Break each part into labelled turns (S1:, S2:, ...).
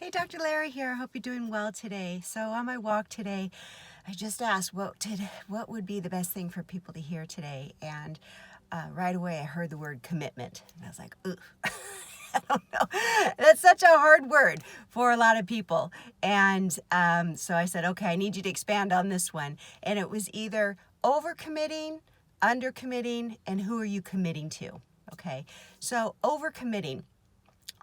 S1: Hey, Dr. Larry here. I hope you're doing well today. So on my walk today, I just asked what would be the best thing for people to hear today, and right away I heard the word commitment, and I was like, ooh. I don't know. That's such a hard word for a lot of people. And so I said, okay, I need you to expand on this one. And it was either overcommitting, undercommitting, and who are you committing to? Okay, so overcommitting.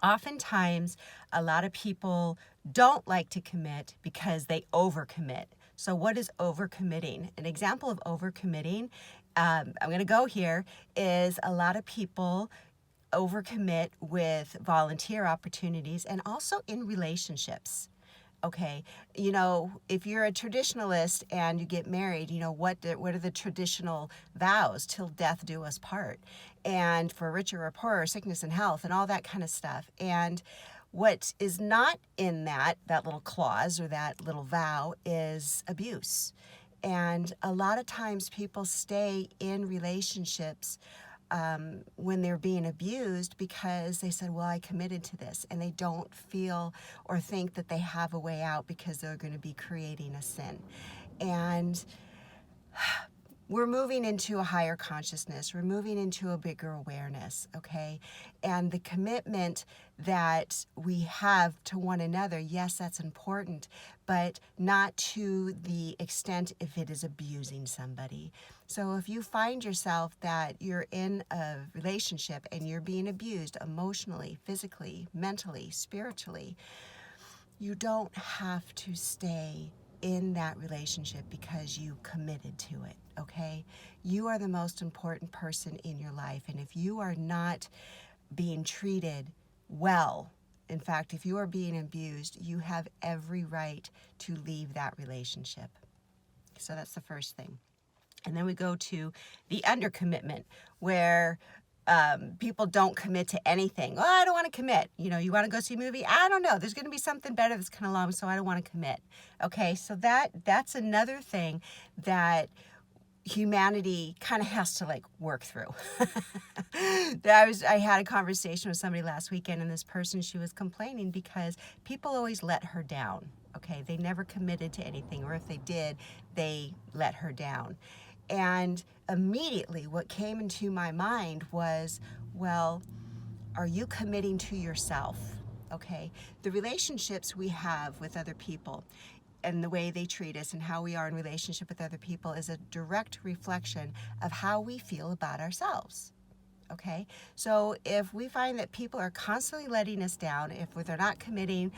S1: Oftentimes, a lot of people don't like to commit because they overcommit. So, what is overcommitting? An example of overcommitting, I'm going to go here, is a lot of people overcommit with volunteer opportunities and also in relationships. Okay, if you're a traditionalist and you get married, what are the traditional vows? Till death do us part, and for richer or poorer, sickness and health, and all that kind of stuff. And what is not in that little clause or that little vow is abuse. And a lot of times people stay in relationships when they're being abused because they said, well, I committed to this, and they don't feel or think that they have a way out because they're going to be creating a sin. And we're moving into a higher consciousness. We're moving into a bigger awareness, okay? And the commitment that we have to one another, yes, that's important, but not to the extent if it is abusing somebody. So if you find yourself that you're in a relationship and you're being abused emotionally, physically, mentally, spiritually, you don't have to stay in that relationship because you committed to it, okay? You are the most important person in your life, and if you are not being treated well, in fact, if you are being abused, you have every right to leave that relationship. So that's the first thing. And then we go to the undercommitment, where people don't commit to anything. Oh, I don't want to commit. You want to go see a movie? I don't know. There's going to be something better that's coming along, so I don't want to commit. Okay, so that's another thing that humanity kind of has to work through. I had a conversation with somebody last weekend, and this person, she was complaining because people always let her down. Okay, they never committed to anything, or if they did, they let her down. And immediately what came into my mind was, well, are you committing to yourself? Okay, the relationships we have with other people and the way they treat us and how we are in relationship with other people is a direct reflection of how we feel about ourselves. Okay, so if we find that people are constantly letting us down, if they're not committing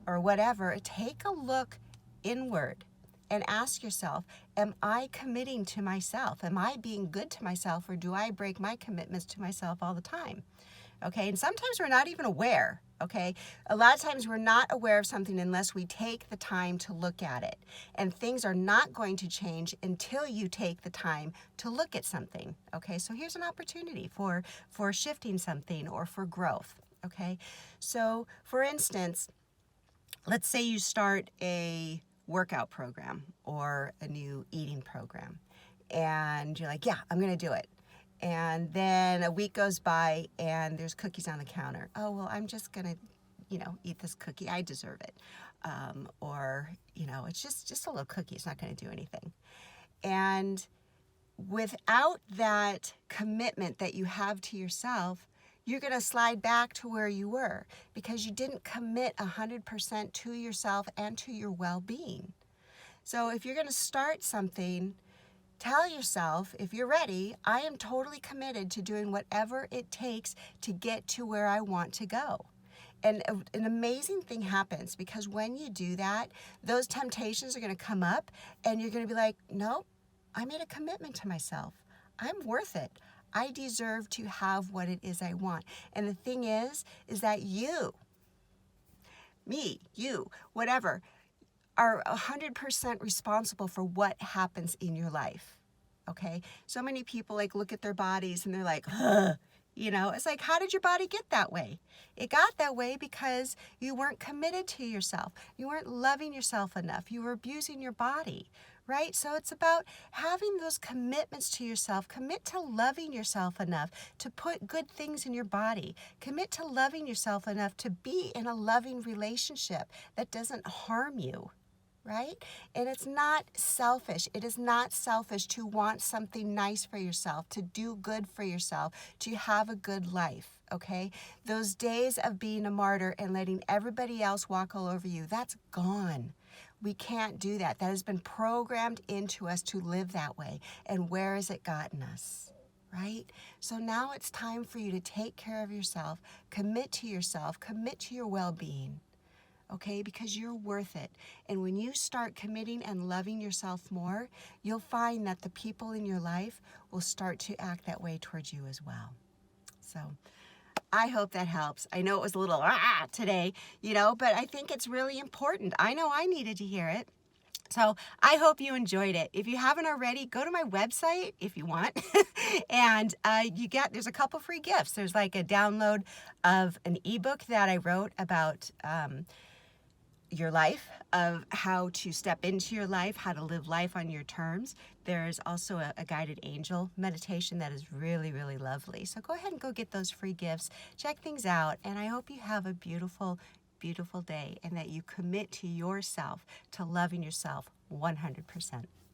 S1: or whatever, take a look inward and ask yourself, am I committing to myself? Am I being good to myself, or do I break my commitments to myself all the time? Okay, and sometimes we're not even aware. Okay, a lot of times we're not aware of something unless we take the time to look at it. And things are not going to change until you take the time to look at something. Okay, so here's an opportunity for shifting something or for growth. Okay, so for instance, let's say you start a workout program or a new eating program, and you're like, yeah, I'm going to do it. And then a week goes by and there's cookies on the counter. Oh, well, I'm just going to, eat this cookie. I deserve it. Or, it's just a little cookie. It's not going to do anything. And without that commitment that you have to yourself, you're going to slide back to where you were because you didn't commit 100% to yourself and to your well-being. So if you're going to start something, tell yourself, if you're ready, I am totally committed to doing whatever it takes to get to where I want to go. And an amazing thing happens because when you do that, those temptations are going to come up and you're going to be like, no, I made a commitment to myself. I'm worth it. I deserve to have what it is I want. And the thing is that you, me, you, whatever, are 100% responsible for what happens in your life. Okay? So many people look at their bodies and they're like, ugh. It's like, how did your body get that way? It got that way because you weren't committed to yourself. You weren't loving yourself enough. You were abusing your body, right? So it's about having those commitments to yourself. Commit to loving yourself enough to put good things in your body. Commit to loving yourself enough to be in a loving relationship that doesn't harm you, right? And it's not selfish. It is not selfish to want something nice for yourself, to do good for yourself, to have a good life, okay? Those days of being a martyr and letting everybody else walk all over you, that's gone. We can't do that. That has been programmed into us to live that way. And where has it gotten us? Right? So now it's time for you to take care of yourself, commit to your well-being, okay? Because you're worth it. And when you start committing and loving yourself more, you'll find that the people in your life will start to act that way towards you as well. So I hope that helps. I know it was a little today, but I think it's really important. I know I needed to hear it. So I hope you enjoyed it. If you haven't already, go to my website if you want. And there's a couple free gifts. There's like a download of an ebook that I wrote about your life, of how to step into your life, how to live life on your terms. There's also a guided angel meditation that is really, really lovely. So go ahead and go get those free gifts. Check things out. And I hope you have a beautiful, beautiful day and that you commit to yourself, to loving yourself 100%.